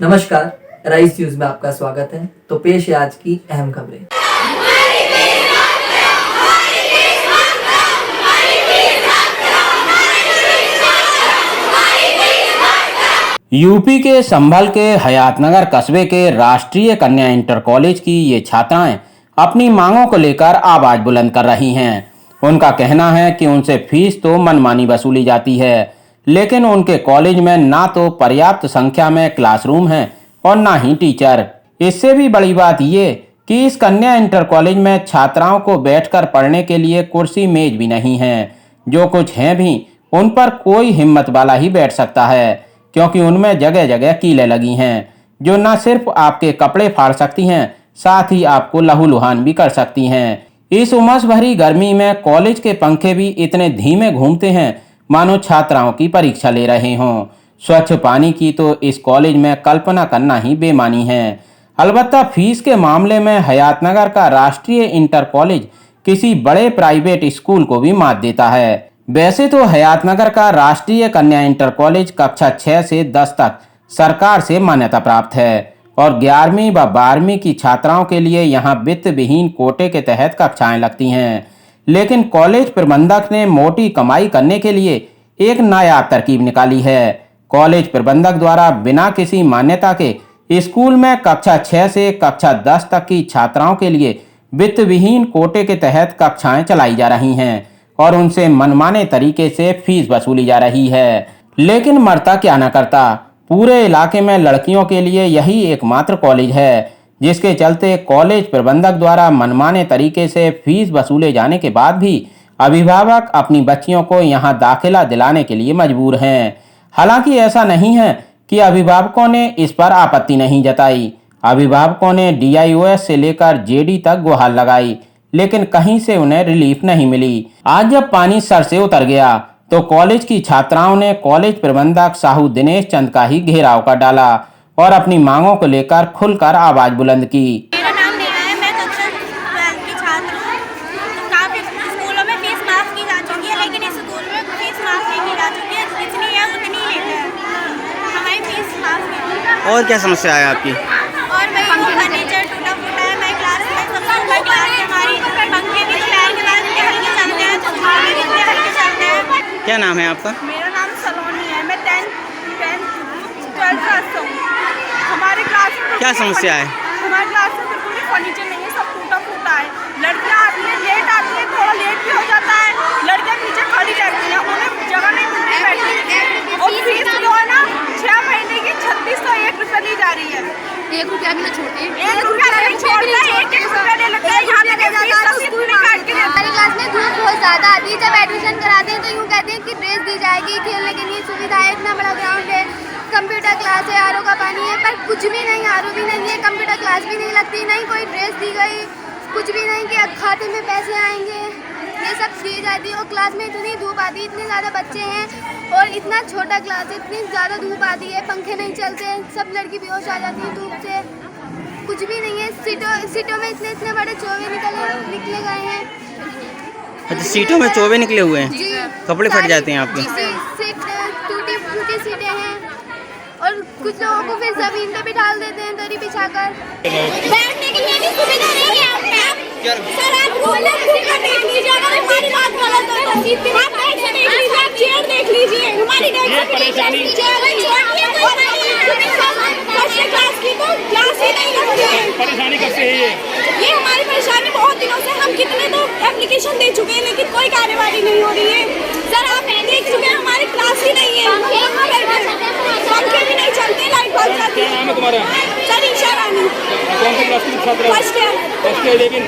नमस्कार, rice news में आपका स्वागत है। तो पेश है आज की अहम खबरें। यूपी के संभल के हयातनगर कस्बे के राष्ट्रीय कन्या इंटर कॉलेज की ये छात्राएं अपनी मांगों को लेकर आवाज बुलंद कर रही हैं। उनका कहना है कि उनसे फीस तो मनमानी वसूली जाती है, लेकिन उनके कॉलेज में ना तो पर्याप्त संख्या में क्लासरूम हैं और ना ही टीचर। इससे भी बड़ी बात ये कि इस कन्या इंटर कॉलेज में छात्राओं को बैठकर पढ़ने के लिए कुर्सी मेज भी नहीं है। जो कुछ हैं भी उन पर कोई हिम्मत वाला ही बैठ सकता है, क्योंकि उनमें जगह जगह कीलें लगी हैं जो न सिर्फ आपके कपड़े फाड़ सकती हैं, साथ ही आपको लहूलुहान भी कर सकती हैं। इस उमस भरी गर्मी में कॉलेज के पंखे भी इतने धीमे घूमते हैं मानो छात्राओं की परीक्षा ले रहे हों। स्वच्छ पानी की तो इस कॉलेज में कल्पना करना ही बेमानी है। अलबत्ता फीस के मामले में हयातनगर का राष्ट्रीय इंटर कॉलेज किसी बड़े प्राइवेट स्कूल को भी मात देता है। वैसे तो हयातनगर का राष्ट्रीय कन्या इंटर कॉलेज कक्षा 6 से 10 तक सरकार से मान्यता प्राप्त है और 11वीं व 12वीं की छात्राओं के लिए यहां वित्त विहीन कोटे के तहत कक्षाएं लगती हैं। लेकिन कॉलेज प्रबंधक ने मोटी कमाई करने के लिए एक नायाब तरकीब निकाली है। कॉलेज प्रबंधक द्वारा बिना किसी मान्यता के स्कूल में कक्षा 6 से कक्षा 10 तक की छात्राओं के लिए वित्त विहीन कोटे के तहत कक्षाएं चलाई जा रही हैं और उनसे मनमाने तरीके से फीस वसूली जा रही है। लेकिन मरता क्या न करता, पूरे इलाके में लड़कियों के लिए यही एकमात्र कॉलेज है, जिसके चलते कॉलेज प्रबंधक द्वारा मनमाने तरीके से फीस वसूले जाने के बाद भी अभिभावक अपनी बच्चियों को यहां दाखिला दिलाने के लिए मजबूर हैं। हालांकि ऐसा नहीं है कि अभिभावकों ने इस पर आपत्ति नहीं जताई। अभिभावकों ने DIOS से लेकर JD तक गुहार लगाई, लेकिन कहीं से उन्हें रिलीफ नहीं मिली। आज जब पानी सर से उतर गया तो कॉलेज की छात्राओं ने कॉलेज प्रबंधक साहू दिनेश चंद का ही घेराव कर डाला और अपनी मांगों को लेकर खुलकर आवाज बुलंद की। मेरा नाम नेहा है, मैं कक्षा 12 की छात्र हूँ। काफी स्कूलों में फीस माफ की जा चुकी है, लेकिन इस स्कूल में फीस माफ नहीं की जा चुकी है। जितनी है उतनी ही लेते हैं, हमारी फीस माफ नहीं। और क्या समस्या है आपकी? और वही फर्नीचर टूटा फूटा है। मैं क्लास में सबसे ऊपर क्लास है हमारी, पंखे भी दोपहर के बाद इतने हल्के चलते हैं, छुट्टियों में भी इतने हल्के चलते हैं। क्या नाम है आपका? मेरा नाम सलोनी है, मैं 12th क्लास से हूँ। हमारे क्लास में क्या समस्या है? हमारे क्लास में बिल्कुल भी फर्नीचर नहीं है, सब टूटा फूटा है। लड़कियाँ आती हैं, लेट आती हैं, थोड़ा लेट भी हो जाता है। लड़कियाँ पीछे खड़ी रहती हैं, उन्हें जगह नहीं मिलती बैठने की। और फीस जो है ना 6 महीने की 3601 रुपये ली जा रही है। 1 रुपया भी ना छोड़ते, 1 रुपया नहीं छोड़ता है, 1 रुपया ले लेते हैं। यहाँ लगे काट के हमारी क्लास में धूप बहुत ज़्यादा आती है। जब एडमिशन कराते हैं तो यूँ कहते हैं कि ड्रेस दी जाएगी, खेलने के लिए सुविधा है, इतना बड़ा ग्राउंड है, कंप्यूटर क्लास है, RO का पानी है, पर कुछ भी नहीं, RO भी नहीं है, कंप्यूटर क्लास भी नहीं लगती, नहीं कोई ड्रेस दी गई, कुछ भी नहीं कि खाते में पैसे आएंगे, ये सब दी जाती है। और क्लास में इतनी धूप आती है, इतने ज़्यादा बच्चे हैं और इतना छोटा क्लास है, इतनी ज़्यादा धूप आती है, पंखे नहीं चलते, सब लड़की बेहोश आ जाती है धूप से। कुछ भी नहीं है, सीटों में इतने बड़े चौवे निकले गए हैं। अच्छा, सीटों में चौवे निकले हुए हैं? जी, कपड़े फट जाते हैं आपके? सीट टूटी फूटी सीटें हैं और कुछ लोगों को फिर जमीन पे भी डाल देते हैं दरी बिछाकर। बैठने के लिए भी सुविधा नहीं है। सर आप रूल देख लीजिए, अगर हमारी बात गलत हो तो आप बैठ के देख लीजिए, आप चेयर देख लीजिए, हमारी परेशानी क्लास की तो क्लास ही नहीं लगती है। परेशानी कब से है ये हमारी परेशानी बहुत दिनों से, हम कितने तो एप्लीकेशन दे चुके हैं, लेकिन कोई कार्यवाही नहीं हो रही है। सर आप देख चुके हैं, हमारी क्लास ही नहीं है, पंखे भी नहीं चलते, लाइट बंद जाती है। क्या नाम है तुम्हारा? सर ईशा रानी। कौन सी क्लास की छात्रा हो? First year. लेकिन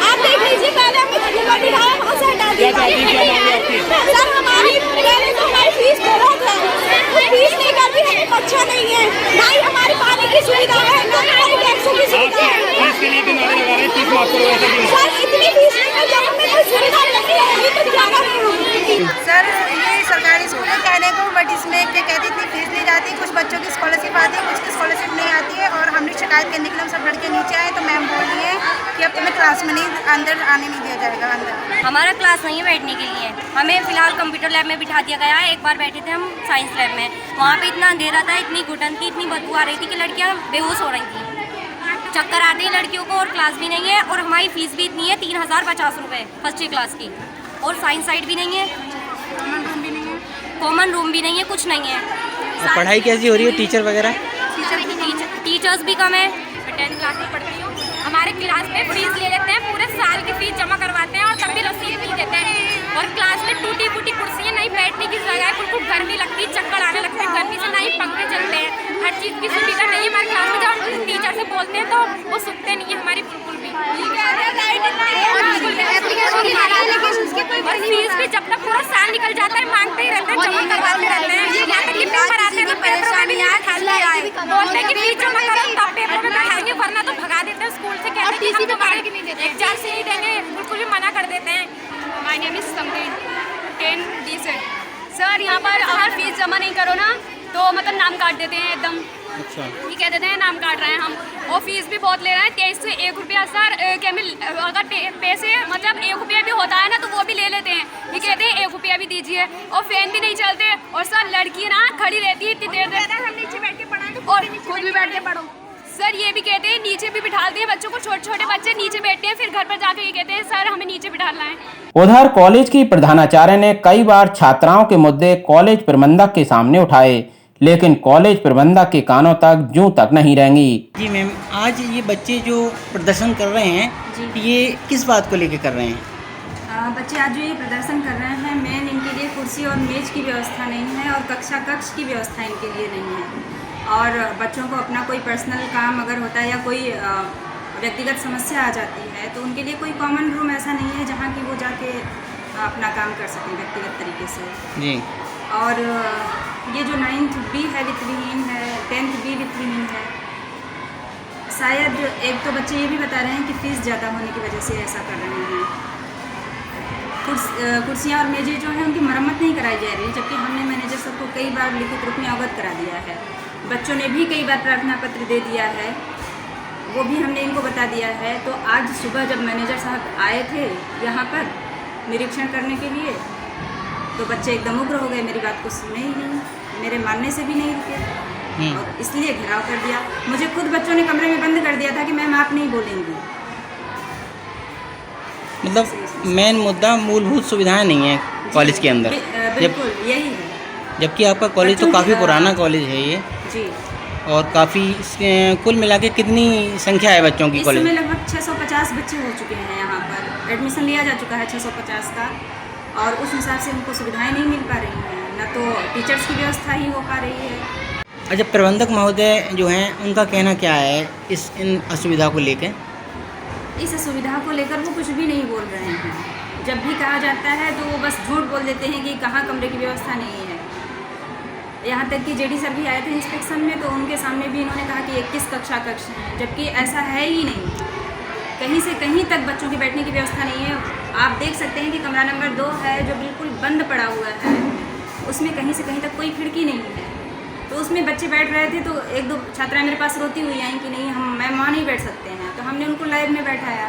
आप देख लीजिए, पहले हमें स्कूल में बिठाया, वहाँ से हटा दिया। क्या चाहती हैं, क्या मांग है आपकी? सर हमारी पहले तो हमारी फीस बहुत है, फीस लेकर भी हमें अच्छा नहीं है, ना ही हमारे पानी की सुविधा है, ना हमारी टैक्सों की सुविधा है। फीस के लिए भी नारे लगा रहे हैं, फीस माफ करो, ऐसा क्यों? सर इतनी फीस में जब हमें कोई सुविधा नहीं होगी तो ज़्यादा नहीं होगी। सर ये सरकारी स्कूल है कहने को, बट इसमें क्या कहती इतनी फीस ली जाती है, कुछ बच्चों की स्कॉलरशिप आती है, कुछ की स्कॉलरशिप नहीं आती है और हमने शिकायत करने के लिए हम सब लड़के नीचे आए तो मैम बोल रही है कि अब तुम्हें क्लास में नहीं, अंदर आने नहीं दिया जाएगा अंदर। हमारा क्लास नहीं है बैठने के लिए, हमें फ़िलहाल कंप्यूटर लैब में बिठा दिया गया है। एक बार बैठे थे हम साइंस लैब में, वहाँ पे इतना अंधेरा था, इतनी घुटन थी, इतनी बदबू आ रही थी कि लड़कियाँ बेहोश हो रही थी, चक्कर आते हैं लड़कियों को, और क्लास भी नहीं है। और हमारी फ़ीस भी इतनी है 3050 रुपये फर्स्ट क्लास की, और साइंस साइड भी नहीं है, कॉमन रूम भी नहीं है, कुछ नहीं है। और पढ़ाई कैसी हो रही है, टीचर वगैरह? टीचर्स भी कम है। 10th क्लास में पढ़ती हूँ, हमारे क्लास में फीस ले लेते हैं, पूरे साल की फीस जमा करवाते हैं और तब भी रसीद नहीं देते हैं। और क्लास में टूटी फूटी कुर्सियाँ, नहीं बैठने की जगह है, बिल्कुल गर्मी लगती है, चक्कर आने लगते हैं गर्मी से, नहीं पंखे चलते हैं, हर चीज़ की सुविधा नहीं है हमारे क्लास में। जब हम टीचर से बोलते हैं तो वो सुनते नहीं है हमारी बिल्कुल भी। और फीस भी जब तक पूरा साल निकल जाता है मांगते ही रहते हैं, जमा करवाते रहते हैं। यहाँ तक कि पेपर आते हैं तो पेपर में भी बोलते हैं कि फीस जमा करो तब पेपर में बैठाएंगे, वरना तो भगा देते हैं स्कूल से, कहते हैं कि हम तुम्हारे एग्जाम से नहीं देंगे, बिल्कुल भी मना कर देते हैं। My name is Samreen 10D से। सर यहाँ पर अगर फीस जमा नहीं करो ना तो मतलब नाम काट देते हैं एकदम। अच्छा, ये कह देते हैं नाम काट रहे हैं हम, और फीस भी बहुत ले रहे हैं, 23 से 1 रुपया सर। अगर पैसे मतलब 1 रुपया भी होता है ना तो वो भी ले लेते हैं, ये कहते हैं 1 रुपया भी दीजिए, और फैन भी नहीं चलते। और सर लड़की ना खड़ी रहती है इतनी देर तक, हम नीचे बैठ के पढ़ाएं तो और खुद भी बैठ के पढ़ो। सर ये भी कहते हैं नीचे भी बिठाते हैं बच्चों को, छोटे छोटे बच्चे नीचे बैठते हैं, फिर घर पर जाकर ये कहते हैं सर हमें नीचे बिठाना है। उधर कॉलेज की प्रधानाचार्य ने कई बार छात्राओं के मुद्दे कॉलेज प्रबंधक के सामने उठाए, लेकिन कॉलेज प्रबंधक के कानों तक जूं तक नहीं रहेंगी। जी मैम, आज ये बच्चे जो प्रदर्शन कर रहे हैं ये किस बात को लेकर कर रहे हैं? बच्चे आज जो ये प्रदर्शन कर रहे हैं, मेन इनके लिए कुर्सी और मेज की व्यवस्था नहीं है और कक्ष की व्यवस्था इनके लिए नहीं है। और बच्चों को अपना कोई पर्सनल काम अगर होता है या कोई व्यक्तिगत समस्या आ जाती है तो उनके लिए कोई कॉमन रूम ऐसा नहीं है जहाँ कि वो जाके अपना काम कर सकें व्यक्तिगत तरीके से। जी। और ये जो 9th B है वित्तविहीन है, 10th B वित्तविहीन है। शायद एक तो बच्चे ये भी बता रहे हैं कि फ़ीस ज़्यादा होने की वजह से ऐसा कर रहे हैं। कुर्सियाँ और मेजें जो हैं उनकी मरम्मत नहीं कराई जा रही, जबकि हमने मैनेजर सर को कई बार लिखित रूप में अवगत करा दिया है। बच्चों ने भी कई बार प्रार्थना पत्र दे दिया है, वो भी हमने इनको बता दिया है। तो आज सुबह जब मैनेजर साहब आए थे यहाँ पर निरीक्षण करने के लिए तो बच्चे एकदम उग्र हो गए, मेरी बात को सुने ही नहीं, मेरे मानने से भी नहीं रुके और इसलिए घेराव कर दिया। मुझे खुद बच्चों ने कमरे में बंद कर दिया था कि मैम आप नहीं बोलेंगी। मतलब मेन मुद्दा मूलभूत सुविधाएं नहीं है कॉलेज के अंदर। बिल्कुल यही है। जबकि आपका कॉलेज तो काफ़ी पुराना कॉलेज है ये जी, और काफ़ी कुल मिला के कितनी संख्या है बच्चों की कॉलेज? इसमें लगभग 650 बच्चे हो चुके हैं। यहाँ पर एडमिशन लिया जा चुका है 650 का, और उस हिसाब से उनको सुविधाएं नहीं मिल पा रही हैं, न तो टीचर्स की व्यवस्था ही हो पा रही है। अच्छा, प्रबंधक महोदय जो हैं उनका कहना क्या है इन असुविधा को लेकर? इस असुविधा को लेकर वो कुछ भी नहीं बोल रहे हैं। जब भी कहा जाता है तो वो बस झूठ बोल देते हैं कि कहाँ कमरे की व्यवस्था नहीं है। यहाँ तक कि जेडी सर भी आए थे इंस्पेक्शन में तो उनके सामने भी इन्होंने कहा कि 21 कक्षा है, जबकि ऐसा है ही नहीं। कहीं से कहीं तक बच्चों की बैठने की व्यवस्था नहीं है। आप देख सकते हैं कि कमरा नंबर 2 है जो बिल्कुल बंद पड़ा हुआ है, उसमें कहीं से कहीं तक कोई खिड़की नहीं है। तो उसमें बच्चे बैठ रहे थे तो 1-2 छात्राएं मेरे पास रोती हुई आई कि नहीं हम मैम वहाँ नहीं बैठ सकते हैं, तो हमने उनको लाइव में बैठाया।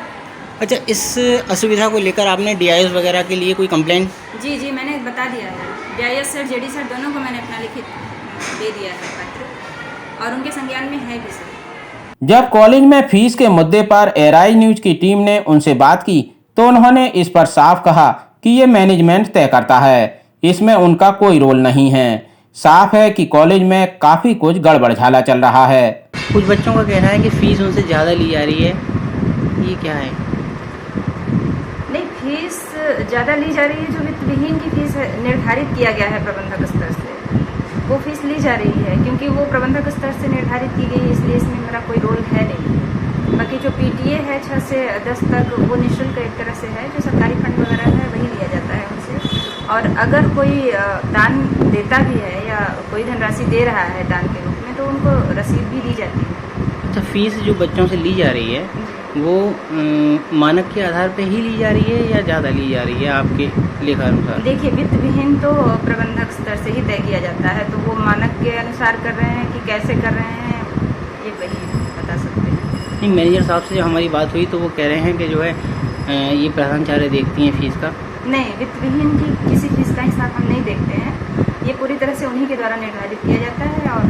अच्छा, इस असुविधा को लेकर आपने DIS वगैरह के लिए कोई कंप्लेंट? जी मैंने बता दिया है, DIS सर जेडी सर दोनों को मैंने अपना लिखित दे दिया है पत्र, और उनके संज्ञान में है भी सर। जब कॉलेज में फीस के मुद्दे पर एआरआई न्यूज की टीम ने उनसे बात की तो उन्होंने इस पर साफ कहा कि ये मैनेजमेंट तय करता है, इसमें उनका कोई रोल नहीं है। साफ है कि कॉलेज में काफ़ी कुछ गड़बड़ झाला चल रहा है। कुछ बच्चों का कहना है कि फ़ीस उनसे ज़्यादा ली जा रही है, ये क्या है? नहीं, फीस ज़्यादा ली जा रही है। जो वित्तविहीन की फीस निर्धारित किया गया है प्रबंधक स्तर से, वो फीस ली जा रही है क्योंकि वो प्रबंधक स्तर से निर्धारित की गई है, इसलिए इसमें मेरा कोई रोल है नहीं। बाकी जो PTA है 6 से 10 तक वो निःशुल्क एक तरह से है, जो सरकारी फंड वगैरह है वही लिया जाता है उनसे। और अगर कोई दान देता भी है या कोई धनराशि दे रहा है दान के रूप में तो उनको रसीद भी दी जाती है। अच्छा, फीस जो बच्चों से ली जा रही है वो मानक के आधार पे ही ली जा रही है या ज़्यादा ली जा रही है आपके लेखानुसार? देखिए, वित्तविहीन तो प्रबंधक स्तर से ही तय किया जाता है, तो वो मानक के अनुसार कर रहे हैं कि कैसे कर रहे हैं ये वही बता सकते हैं। नहीं, मैनेजर साहब से जो हमारी बात हुई तो वो कह रहे हैं कि जो है ये प्रधानाचार्य देखती हैं फीस का। नहीं, वित्तविहीन की किसी फीस का हिसाब हम नहीं देखते हैं। ये पूरी तरह से उन्हीं के द्वारा निर्धारित किया जाता है और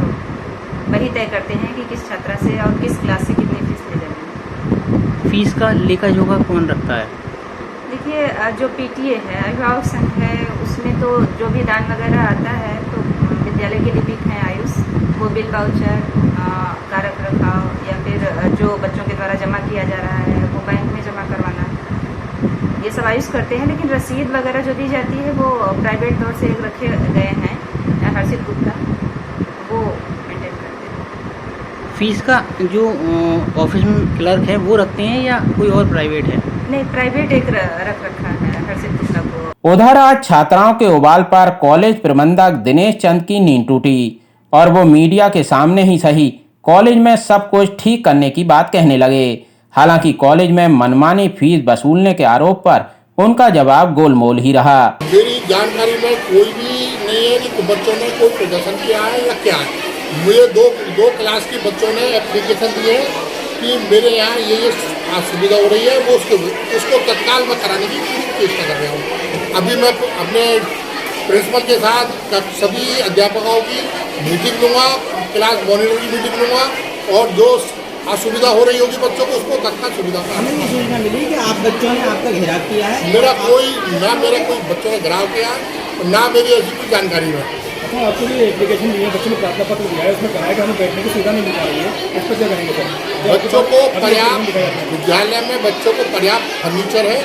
वही तय करते हैं कि किस छात्रा से और किस क्लास से कितनी फीस ले जाएगी। फीस का लेखा जोखा कौन रखता है? देखिए, जो PTA है, अभिभावक संघ है, उसमें तो जो भी दान वगैरह आता है तो विद्यालय के लिपिक हैं आयुष, वो बिल वाउचर का रख रखाव या फिर जो बच्चों के द्वारा जमा किया जा रहा है वो बैंक में जमा करवाना, ये सब आयुष करते हैं। लेकिन रसीद वगैरह जो दी जाती है वो प्राइवेट तौर से रखे गए हैं हर्षित गुप्ता, वो मेंटेन करते हैं। फीस का जो ऑफिस में क्लर्क है वो रखते हैं या कोई और प्राइवेट है? नहीं, प्राइवेट एक रख रखा है हर्षित गुप्ता को। उधर आज छात्राओं के उबाल पर कॉलेज प्रबंधक दिनेश चंद की नींद टूटी और वो मीडिया के सामने ही सही कॉलेज में सब कुछ ठीक करने की बात कहने लगे। हालांकि कॉलेज में मनमानी फीस वसूलने के आरोप पर उनका जवाब गोलमोल ही रहा। मेरी जानकारी में कोई भी नहीं है कि बच्चों ने कोई प्रदर्शन किया है या क्या है। मुझे दो क्लास के बच्चों ने एप्लीकेशन दिए कि मेरे यहाँ ये असुविधा हो रही है, वो उसको तत्काल में कराने की चेष्टा कर रहा हूँ। अभी मैं अपने प्रिंसिपल के साथ सभी अध्यापकों की मीटिंग लूँगा, क्लास मॉनिटर की मीटिंग लूँगा और जो असुविधा हो रही होगी बच्चों को उसको तत्काल सुविधा। हमें ये सूचना मिली कि आप बच्चों ने आपका घेराव किया है? मेरा कोई बच्चों ने घेराव किया ना मेरी ऐसी कोई जानकारी में। आपको भी एप्लीकेशन दी है, बच्चों ने प्रार्थना पत्र दिया है, उसमें कहा है कि हमें बैठने की सुविधा नहीं मिल रही है, इस पर क्या करेंगे सर? बच्चों को पर्याप्त विद्यालय में बच्चों को पर्याप्त फर्नीचर है,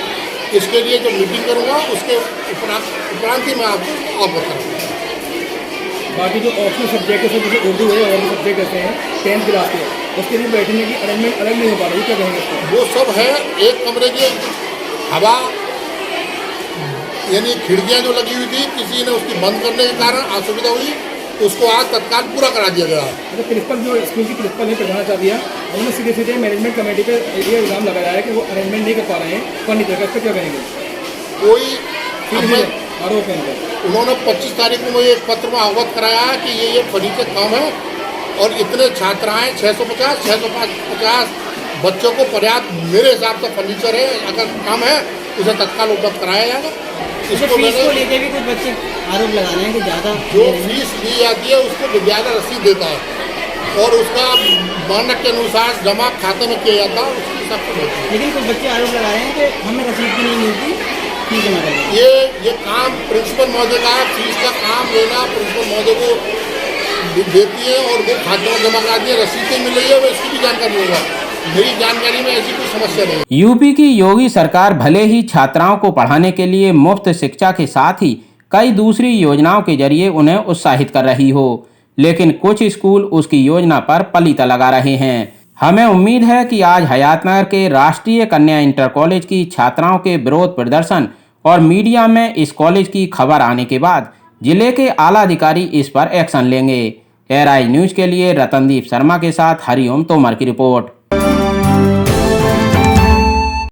इसके लिए जो मीटिंग करूँगा उसके उपरांत ही मैं आपको अवगत करूँगा। बाकी जो ऑप्शनल सब्जेक्ट है जैसे उर्दू है और भी सब्जेक्ट ऐसे हैं 10th क्लास के, उसके लिए बैठने की अरेंजमेंट अलग नहीं हो पा रही, क्या कहेंगे? वो सब है, एक कमरे की हवा यानी खिड़कियाँ जो लगी हुई थी किसी ने उसकी बंद करने के कारण असुविधा हुई, उसको आज तत्काल पूरा करा दिया गया। अच्छा, प्रिंसिपल जो स्कूल की प्रिंसिपल है प्रधानाचार्य, उन्होंने सीधे मैनेजमेंट कमेटी पे ये इल्ज़ाम लगाया है कि वो अरेंजमेंट नहीं कर पा रहे हैं फर्नीचर का, इस पर क्या कहेंगे? कोई आरोप है इनका। उन्होंने 25 तारीख को मुझे एक पत्र में अवगत कराया कि ये फर्नीचर कम है और इतने छात्र हैं 650 बच्चों को पर्याप्त मेरे हिसाब से फर्नीचर है, अगर कम है उसे तत्काल उपलब्ध कराया जाएगा। इसको लेके भी कुछ बच्चे आरोप लगा रहे हैं कि ज़्यादा जो फीस ली जाती है उसको विद्यालय रसीद देता है और उसका मानक के अनुसार जमा खाते में किया जाता है, उसकी सबको देता है। लेकिन कुछ बच्चे आरोप लगा रहे हैं कि हमें रसीद भी नहीं मिलती, फीस जमा करनी। ये काम प्रिंसिपल महोदय का है, फीस का काम लेना प्रिंसिपल महोदय को देती है और वो खाते में जमा कराती है, रसीदें मिल रही है, वो इसकी भी जानकारी होगा। मेरी जानकारी में ऐसी कोई समस्या नहीं। यूपी की योगी सरकार भले ही छात्राओं को पढ़ाने के लिए मुफ्त शिक्षा के साथ ही कई दूसरी योजनाओं के जरिए उन्हें उत्साहित कर रही हो, लेकिन कुछ स्कूल उसकी योजना पर पलीता लगा रहे हैं। हमें उम्मीद है कि आज हयातनगर के राष्ट्रीय कन्या इंटर कॉलेज की छात्राओं के विरोध प्रदर्शन और मीडिया में इस कॉलेज की खबर आने के बाद जिले के आला अधिकारी इस पर एक्शन लेंगे। एआरआई न्यूज के लिए रतनदीप शर्मा के साथ हरिओम तोमर की रिपोर्ट।